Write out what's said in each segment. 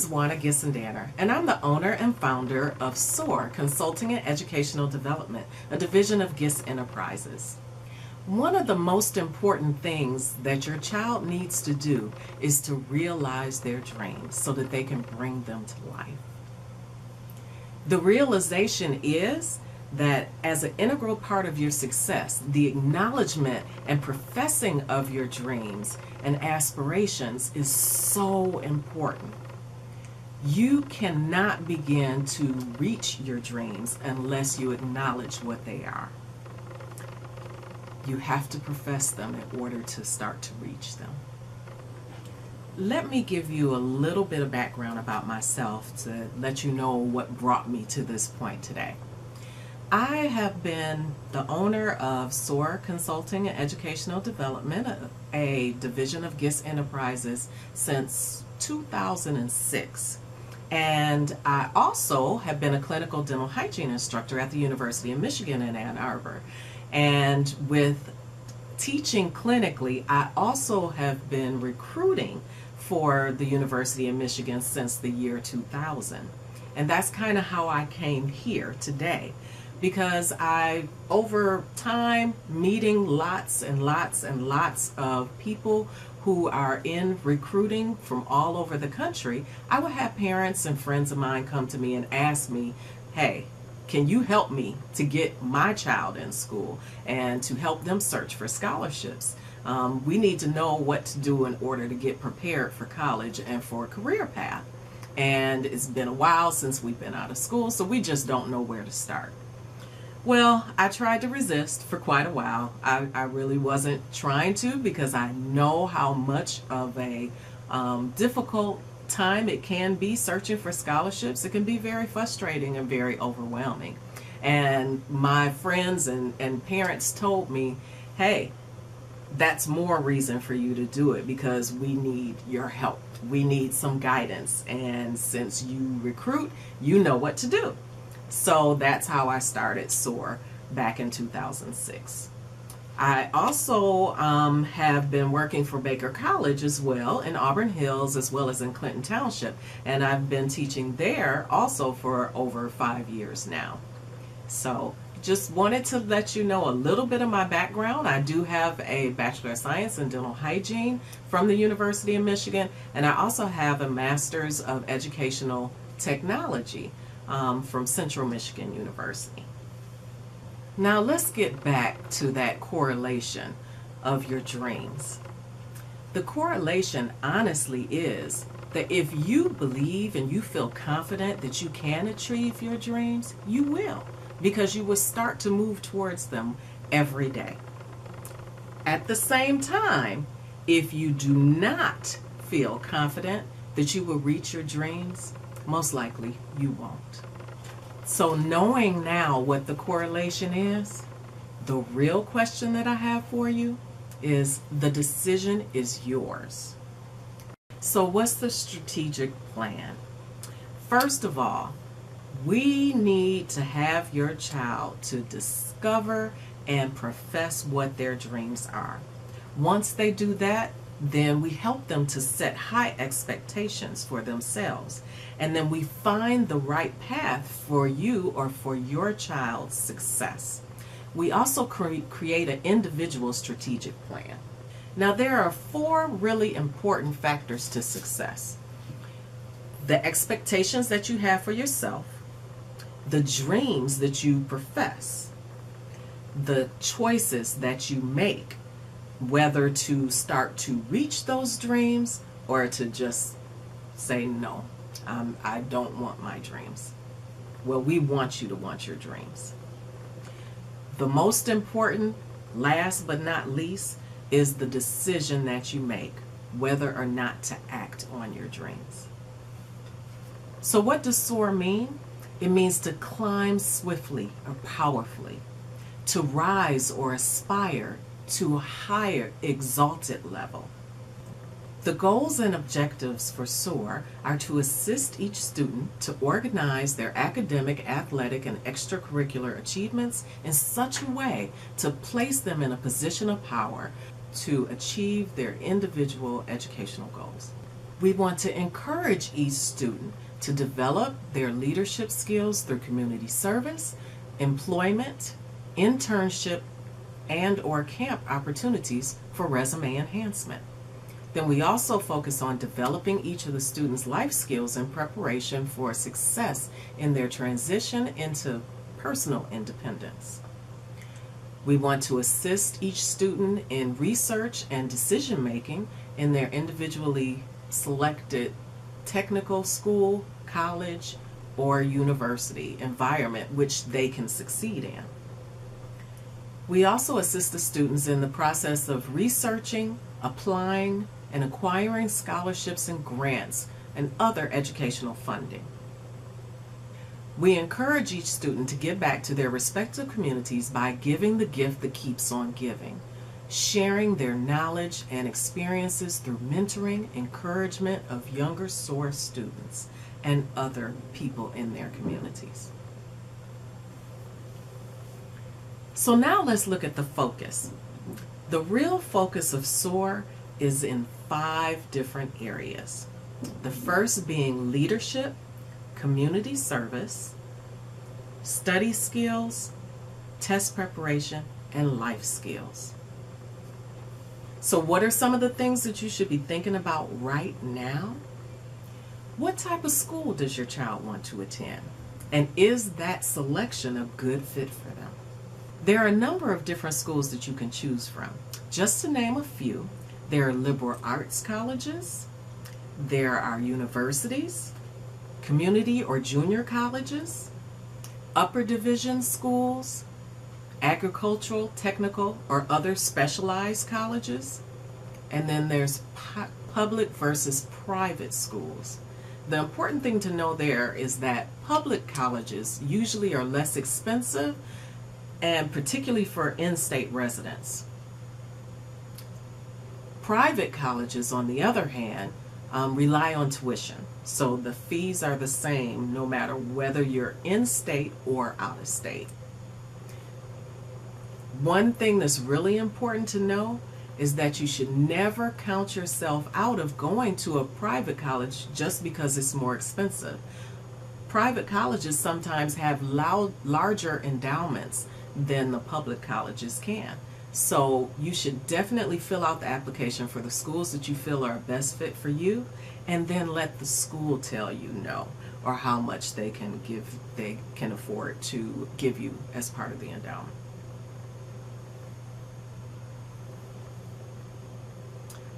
is Juana Gissendanner, and I'm the owner and founder of SOAR Consulting and Educational Development, a division of GIS Enterprises. One of the most important things that your child needs to do is to realize their dreams so that they can bring them to life. The realization is that as an integral part of your success, the acknowledgement and professing of your dreams and aspirations is so important. You cannot begin to reach your dreams unless you acknowledge what they are. You have to profess them in order to start to reach them. Let me give you a little bit of background about myself to let you know what brought me to this point today. I have been the owner of SOAR Consulting and Educational Development, a division of GIS Enterprises, since 2006. And I also have been a clinical dental hygiene instructor at the University of Michigan in Ann Arbor. And with teaching clinically, I also have been recruiting for the University of Michigan since the year 2000. And that's kind of how I came here today. Because over time, meeting lots and lots and lots of people who are in recruiting from all over the country, I would have parents and friends of mine come to me and ask me, hey, can you help me to get my child in school and to help them search for scholarships? We need to know what to do in order to get prepared for college and for a career path. And it's been a while since we've been out of school, so we just don't know where to start. Well, I tried to resist for quite a while. I really wasn't trying to, because I know how much of a difficult time it can be searching for scholarships. It can be very frustrating and very overwhelming. And my friends and parents told me, hey, that's more reason for you to do it, because we need your help. We need some guidance. And since you recruit, you know what to do. So that's how I started SOAR back in 2006. I also have been working for Baker College as well in Auburn Hills, as well as in Clinton Township, and I've been teaching there also for over 5 years now. So just wanted to let you know a little bit of my background. I do have a Bachelor of Science in Dental Hygiene from the University of Michigan, and I also have a Master's of Educational Technology from Central Michigan University. Now let's get back to that correlation of your dreams. The correlation honestly is that if you believe and you feel confident that you can achieve your dreams, you will, because you will start to move towards them every day. At the same time, if you do not feel confident that you will reach your dreams, most likely you won't. So knowing now what the correlation is, the real question that I have for you is, the decision is yours. So what's the strategic plan? First of all, we need to have your child to discover and profess what their dreams are. Once they do that, then we help them to set high expectations for themselves. And then we find the right path for you or for your child's success. We also create an individual strategic plan. Now, there are 4 really important factors to success: the expectations that you have for yourself, the dreams that you profess, the choices that you make, whether to start to reach those dreams or to just say, no, I don't want my dreams. Well, we want you to want your dreams. The most important, last but not least, is the decision that you make, whether or not to act on your dreams. So what does SOAR mean? It means to climb swiftly or powerfully, to rise or aspire to a higher exalted level. The goals and objectives for SOAR are to assist each student to organize their academic, athletic, and extracurricular achievements in such a way to place them in a position of power to achieve their individual educational goals. We want to encourage each student to develop their leadership skills through community service, employment, internship, and/or camp opportunities for resume enhancement. Then we also focus on developing each of the students' life skills in preparation for success in their transition into personal independence. We want to assist each student in research and decision making in their individually selected technical school, college, or university environment which they can succeed in. We also assist the students in the process of researching, applying, and acquiring scholarships and grants and other educational funding. We encourage each student to give back to their respective communities by giving the gift that keeps on giving, sharing their knowledge and experiences through mentoring, encouragement of younger SOAR students and other people in their communities. So now let's look at the focus. The real focus of SOAR is in 5 different areas. The first being leadership, community service, study skills, test preparation, and life skills. So what are some of the things that you should be thinking about right now? What type of school does your child want to attend? And is that selection a good fit for them? There are a number of different schools that you can choose from. Just to name a few, there are liberal arts colleges, there are universities, community or junior colleges, upper division schools, agricultural, technical, or other specialized colleges, and then there's public versus private schools. The important thing to know there is that public colleges usually are less expensive, and particularly for in-state residents. Private colleges, on the other hand, rely on tuition. So the fees are the same no matter whether you're in-state or out-of-state. One thing that's really important to know is that you should never count yourself out of going to a private college just because it's more expensive. Private colleges sometimes have larger endowments than the public colleges can. So you should definitely fill out the application for the schools that you feel are a best fit for you, and then let the school tell you no, or how much they can afford to give you as part of the endowment.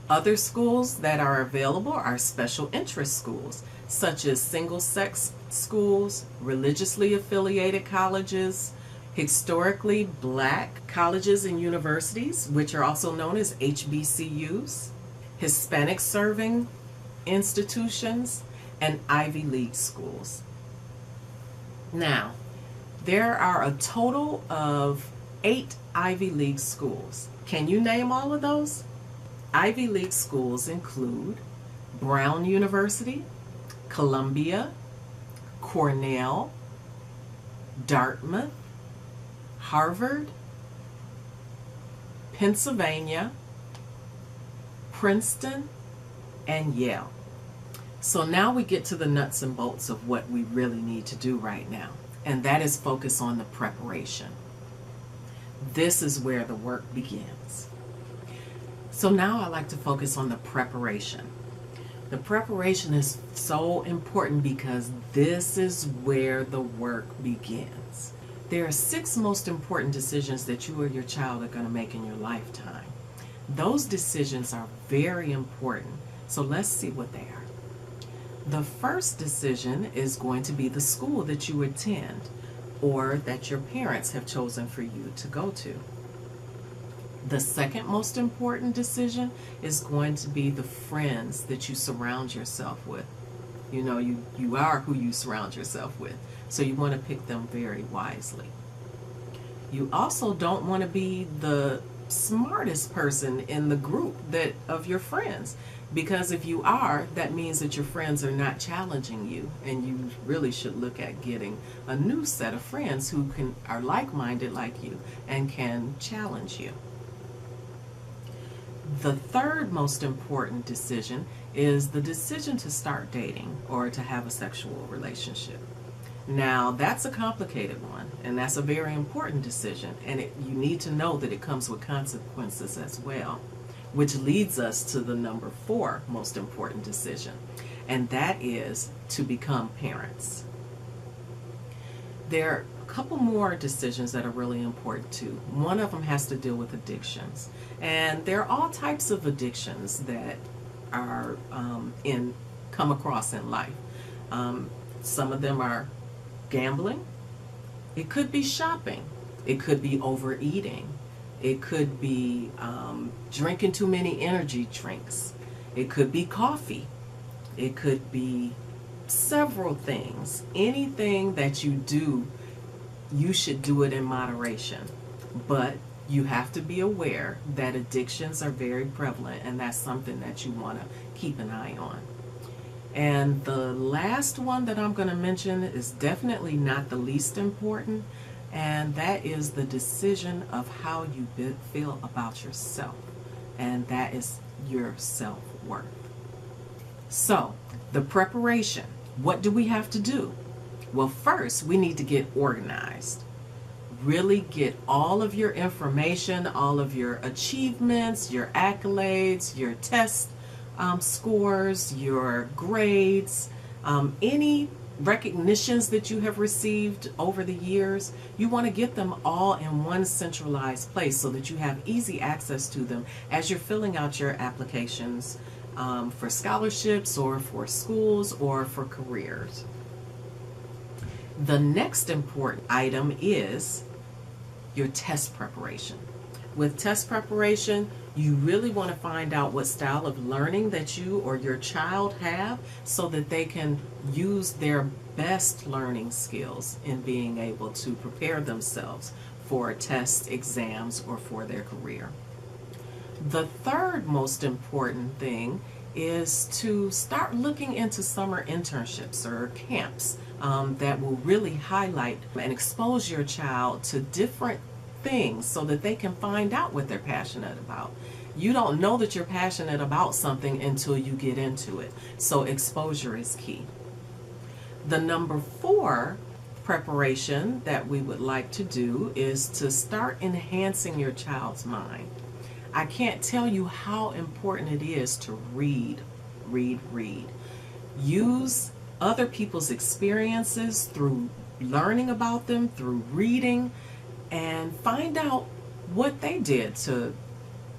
Other schools that are available are special interest schools, such as single-sex schools, religiously affiliated colleges, historically black colleges and universities, which are also known as HBCUs, Hispanic serving institutions, and Ivy League schools. Now, there are a total of 8 Ivy League schools. Can you name all of those? Ivy League schools include Brown University, Columbia, Cornell, Dartmouth, Harvard, Pennsylvania, Princeton, and Yale. So now we get to the nuts and bolts of what we really need to do right now, and that is focus on the preparation. This is where the work begins. So now I like to focus on the preparation. The preparation is so important because this is where the work begins. There are 6 most important decisions that you or your child are going to make in your lifetime. Those decisions are very important, so let's see what they are. The first decision is going to be the school that you attend or that your parents have chosen for you to go to. The second most important decision is going to be the friends that you surround yourself with. You know, you are who you surround yourself with, so you want to pick them very wisely. You also don't want to be the smartest person in the group of your friends, because if you are, that means that your friends are not challenging you, and you really should look at getting a new set of friends who are like-minded like you and can challenge you. The third most important decision is the decision to start dating or to have a sexual relationship. Now, that's a complicated one, and that's a very important decision, and you need to know that it comes with consequences as well, which leads us to the number 4 most important decision, and that is to become parents. There are a couple more decisions that are really important too. One of them has to deal with addictions, and there are all types of addictions that are come across in life. Some of them are gambling. It could be shopping. It could be overeating. It could be drinking too many energy drinks. It could be coffee. It could be several things. Anything that you do, you should do it in moderation. But you have to be aware that addictions are very prevalent, and that's something that you want to keep an eye on. And the last one that I'm going to mention is definitely not the least important, and that is the decision of how you feel about yourself, and that is your self-worth. So, the preparation, what do we have to do? Well, first, we need to get organized. Really get all of your information, all of your achievements, your accolades, your test scores, your grades, any recognitions that you have received over the years. You want to get them all in one centralized place so that you have easy access to them as you're filling out your applications for scholarships or for schools or for careers. The next important item is your test preparation. With test preparation, you really want to find out what style of learning that you or your child have so that they can use their best learning skills in being able to prepare themselves for test exams or for their career. The third most important thing is to start looking into summer internships or camps that will really highlight and expose your child to different things so that they can find out what they're passionate about. You don't know that you're passionate about something until you get into it. So exposure is key. The number 4 preparation that we would like to do is to start enhancing your child's mind. I can't tell you how important it is to read. Use other people's experiences through learning about them, through reading, and find out what they did to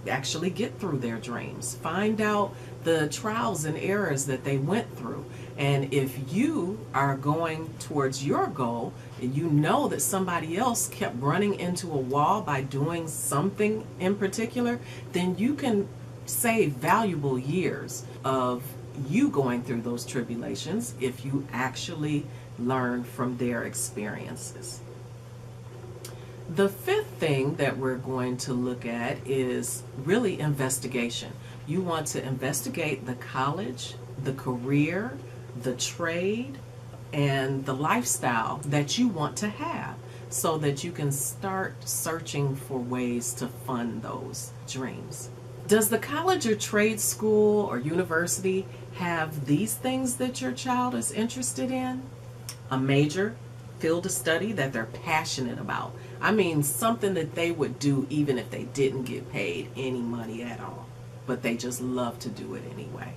actually get through their dreams. Find out the trials and errors that they went through. And if you are going towards your goal and you know that somebody else kept running into a wall by doing something in particular, then you can save valuable years of you going through those tribulations if you actually learn from their experiences. The 5th thing that we're going to look at is really investigation. You want to investigate the college, the career, the trade, and the lifestyle that you want to have so that you can start searching for ways to fund those dreams. Does the college or trade school or university have these things that your child is interested in? A major, field of study that they're passionate about. I mean, something that they would do even if they didn't get paid any money at all, but they just love to do it anyway.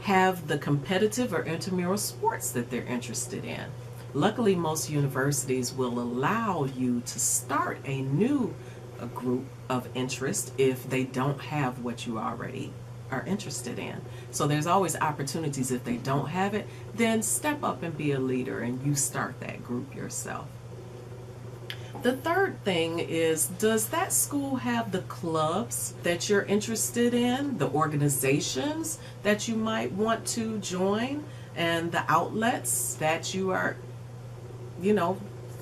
Have the competitive or intramural sports that they're interested in. Luckily, most universities will allow you to start a new group of interest if they don't have what you already are interested in. So there's always opportunities. If they don't have it, then step up and be a leader and you start that group yourself. The third thing is, does that school have the clubs that you're interested in, the organizations that you might want to join, and the outlets that you are,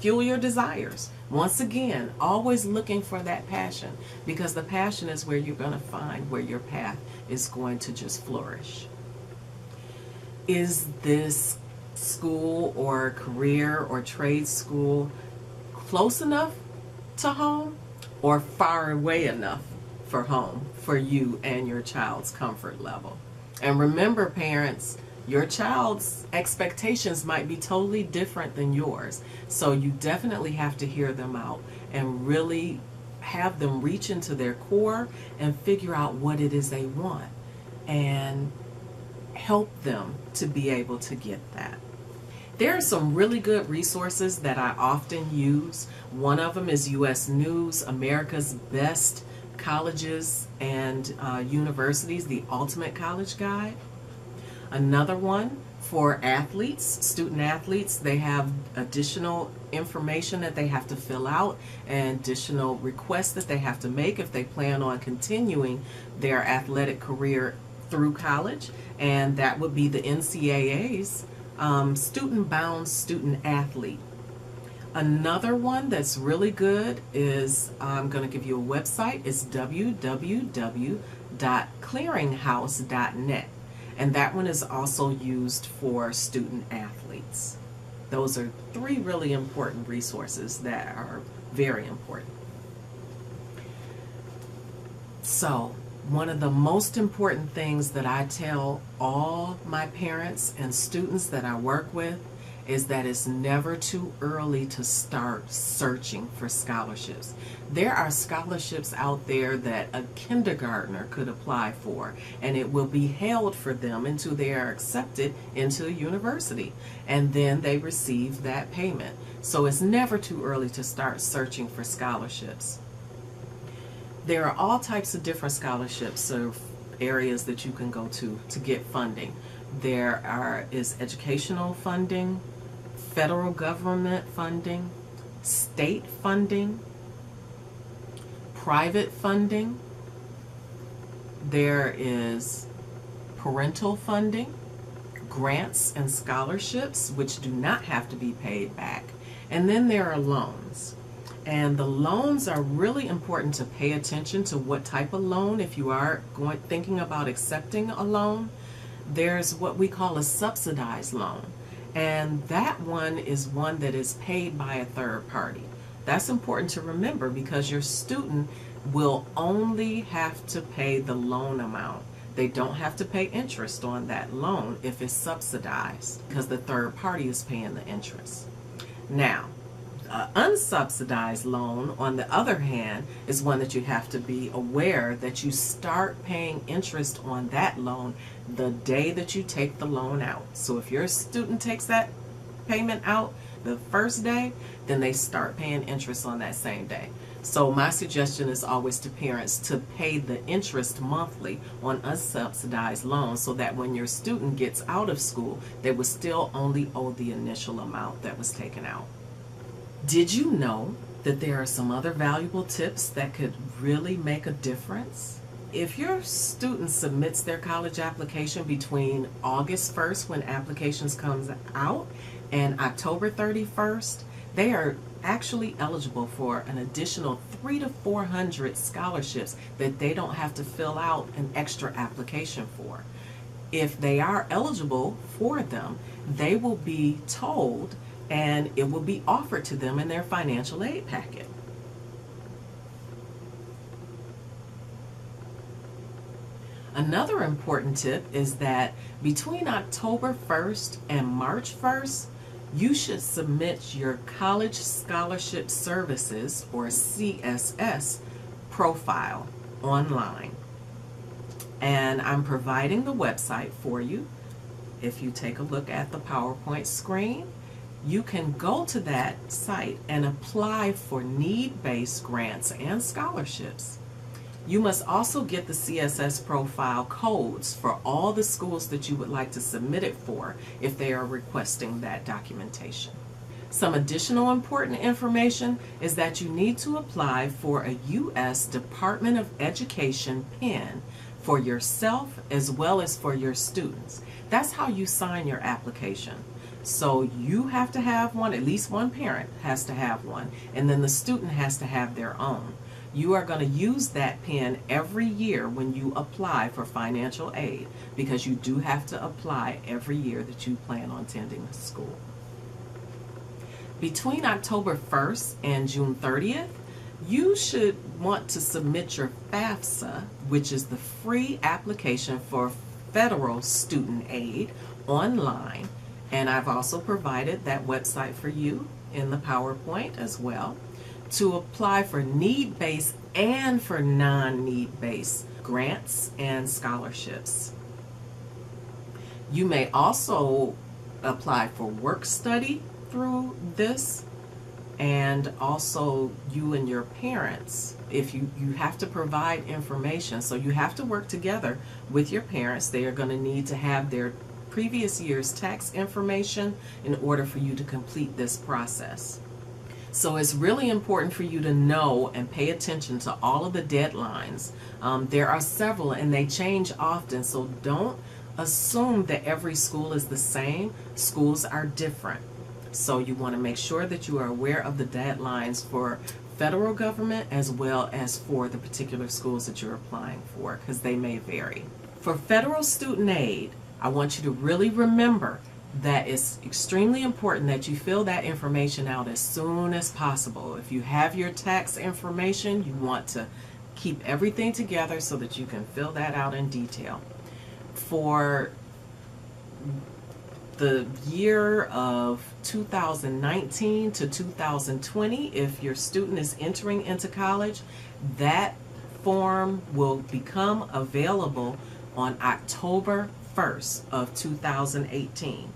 fuel your desires? Once again, always looking for that passion, because the passion is where you're going to find where your path is going to just flourish. Is this school or career or trade school close enough to home or far away enough for home for you and your child's comfort level? And remember, parents, your child's expectations might be totally different than yours. So you definitely have to hear them out and really have them reach into their core and figure out what it is they want and help them to be able to get that. There are some really good resources that I often use. One of them is U.S. News, America's Best Colleges and Universities, the Ultimate College Guide. Another one for athletes, student athletes, they have additional information that they have to fill out and additional requests that they have to make if they plan on continuing their athletic career through college, and that would be the NCAA's Student-Bound Student Athlete. Another one that's really good is, I'm going to give you a website, it's www.clearinghouse.net, and that one is also used for student athletes. Those are three really important resources that are very important. So, one of the most important things that I tell all my parents and students that I work with is that it's never too early to start searching for scholarships. There are scholarships out there that a kindergartner could apply for, and it will be held for them until they are accepted into a university, and then they receive that payment. So it's never too early to start searching for scholarships. There are all types of different scholarships or areas that you can go to get funding. There is educational funding, federal government funding, state funding, private funding. There is parental funding, grants and scholarships, which do not have to be paid back. And then there are loans. And the loans are really important to pay attention to what type of loan. If you are thinking about accepting a loan, there's what we call a subsidized loan. And that one is one that is paid by a third party. That's important to remember because your student will only have to pay the loan amount. They don't have to pay interest on that loan if it's subsidized because the third party is paying the interest. Now, unsubsidized loan, on the other hand, is one that you have to be aware that you start paying interest on that loan the day that you take the loan out. So if your student takes that payment out the first day, then they start paying interest on that same day. So my suggestion is always to parents to pay the interest monthly on unsubsidized loans so that when your student gets out of school, they will still only owe the initial amount that was taken out. Did you know that there are some other valuable tips that could really make a difference? If your student submits their college application between August 1st, when applications comes out, and October 31st, they are actually eligible for an additional 300 to 400 scholarships that they don't have to fill out an extra application for. If they are eligible for them, they will be told and it will be offered to them in their financial aid packet. Another important tip is that between October 1st and March 1st, you should submit your College Scholarship Services, or CSS, profile online. And I'm providing the website for you. If you take a look at the PowerPoint screen, you can go to that site and apply for need-based grants and scholarships. You must also get the CSS profile codes for all the schools that you would like to submit it for if they are requesting that documentation. Some additional important information is that you need to apply for a U.S. Department of Education PIN for yourself as well as for your students. That's how you sign your application. So you have to have one, at least one parent has to have one, and then the student has to have their own. You are going to use that PIN every year when you apply for financial aid, because you do have to apply every year that you plan on attending the school. Between October 1st and June 30th, you should want to submit your FAFSA, which is the free application for federal student aid online, and I've also provided that website for you in the PowerPoint as well, to apply for need-based and for non-need-based grants and scholarships. You may also apply for work study through this, and also you and your parents, if you have to provide information, so you have to work together with your parents. They are going to need to have their previous year's tax information in order for you to complete this process. So it's really important for you to know and pay attention to all of the deadlines. There are several and they change often, so don't assume that every school is the same. Schools are different. So you want to make sure that you are aware of the deadlines for federal government as well as for the particular schools that you're applying for, because they may vary. For federal student aid, I want you to really remember that it's extremely important that you fill that information out as soon as possible. If you have your tax information, you want to keep everything together so that you can fill that out in detail. For the year of 2019 to 2020, if your student is entering into college, that form will become available on October 1st of 2018,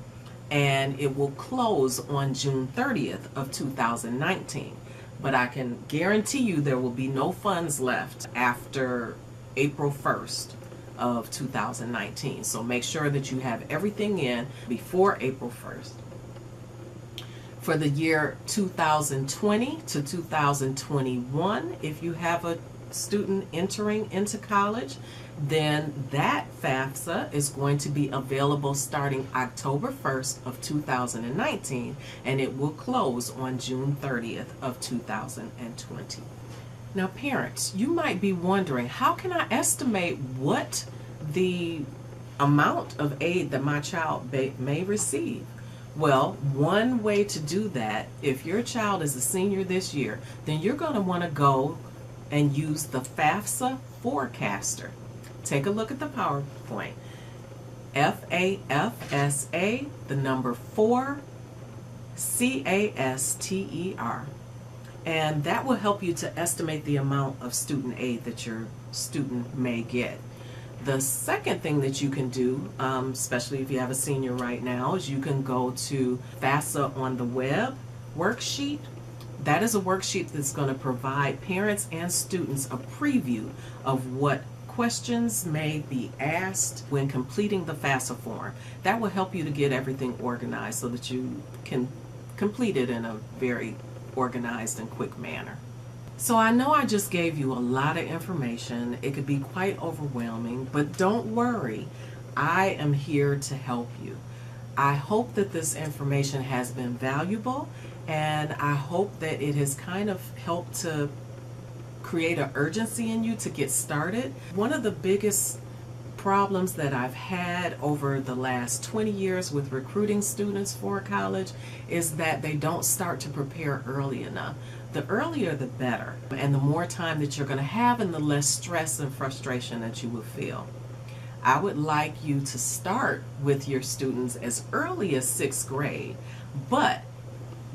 and it will close on June 30th of 2019. But I can guarantee you there will be no funds left after April 1st of 2019. So make sure that you have everything in before April 1st. For the year 2020 to 2021, if you have a student entering into college, then that FAFSA is going to be available starting October 1st of 2019, and it will close on June 30th of 2020. Now parents, you might be wondering, how can I estimate what the amount of aid that my child may receive? Well, one way to do that, if your child is a senior this year, then you're going to want to go and use the FAFSA forecaster. Take a look at the PowerPoint. FAFSA, the number 4, CASTER. And that will help you to estimate the amount of student aid that your student may get. The second thing that you can do, especially if you have a senior right now, is you can go to FAFSA on the web worksheet. That is a worksheet that's going to provide parents and students a preview of what questions may be asked when completing the FAFSA form. That will help you to get everything organized so that you can complete it in a very organized and quick manner. So I know I just gave you a lot of information. It could be quite overwhelming, but don't worry. I am here to help you. I hope that this information has been valuable, and I hope that it has kind of helped to create an urgency in you to get started. One of the biggest problems that I've had over the last 20 years with recruiting students for college is that they don't start to prepare early enough. The earlier the better, and the more time that you're going to have and the less stress and frustration that you will feel. I would like you to start with your students as early as 6th grade, but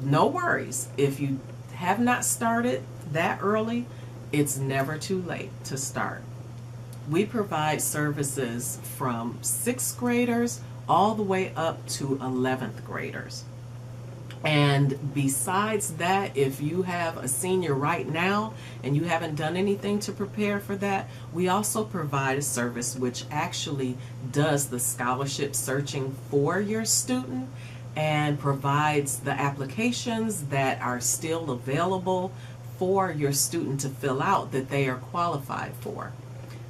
no worries. If you have not started that early, it's never too late to start. We provide services from 6th graders all the way up to 11th graders. And besides that, if you have a senior right now and you haven't done anything to prepare for that, we also provide a service which actually does the scholarship searching for your student and provides the applications that are still available for your student to fill out that they are qualified for.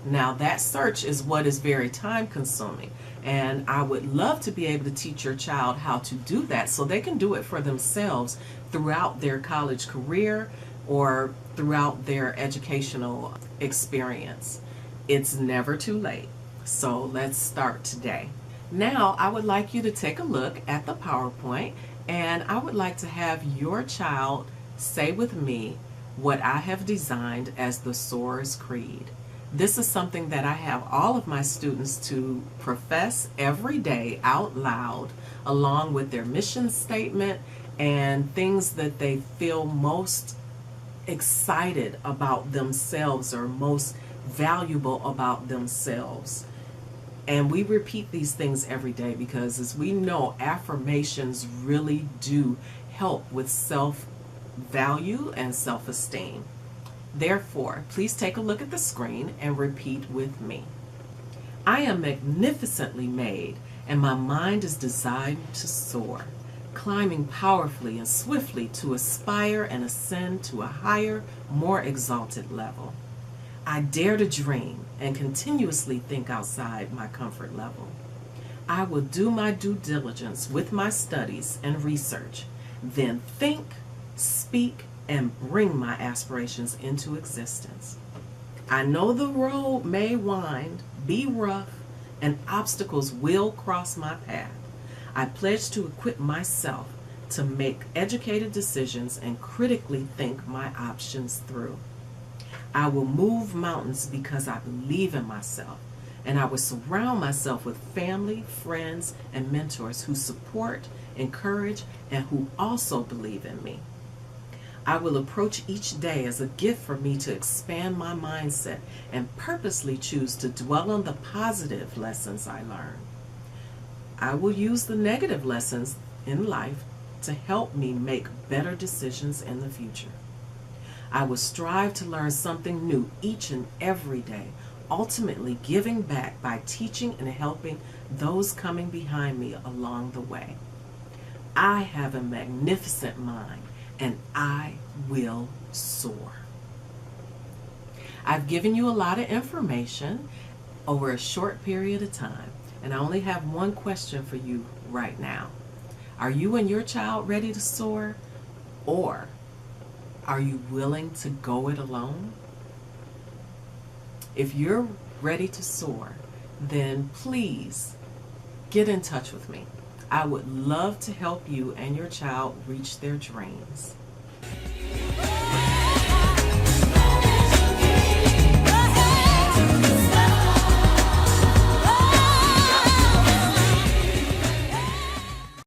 Now that search is what is very time consuming, and I would love to be able to teach your child how to do that so they can do it for themselves throughout their college career or throughout their educational experience. It's never too late, so let's start today. Now I would like you to take a look at the PowerPoint, and I would like to have your child say with me what I have designed as the SOAR's Creed. This is something that I have all of my students to profess every day out loud, along with their mission statement and things that they feel most excited about themselves or most valuable about themselves. And we repeat these things every day because, as we know, affirmations really do help with self-value and self-esteem. Therefore, please take a look at the screen and repeat with me. I am magnificently made, and my mind is designed to soar, climbing powerfully and swiftly to aspire and ascend to a higher, more exalted level. I dare to dream and continuously think outside my comfort level. I will do my due diligence with my studies and research, then think, speak, and bring my aspirations into existence. I know the road may wind, be rough, and obstacles will cross my path. I pledge to equip myself to make educated decisions and critically think my options through. I will move mountains because I believe in myself, and I will surround myself with family, friends, and mentors who support, encourage, and who also believe in me. I will approach each day as a gift for me to expand my mindset and purposely choose to dwell on the positive lessons I learn. I will use the negative lessons in life to help me make better decisions in the future. I will strive to learn something new each and every day, ultimately giving back by teaching and helping those coming behind me along the way. I have a magnificent mind, and I will soar. I've given you a lot of information over a short period of time, and I only have one question for you right now. Are you and your child ready to soar, or are you willing to go it alone? If you're ready to soar, then please get in touch with me. I would love to help you and your child reach their dreams.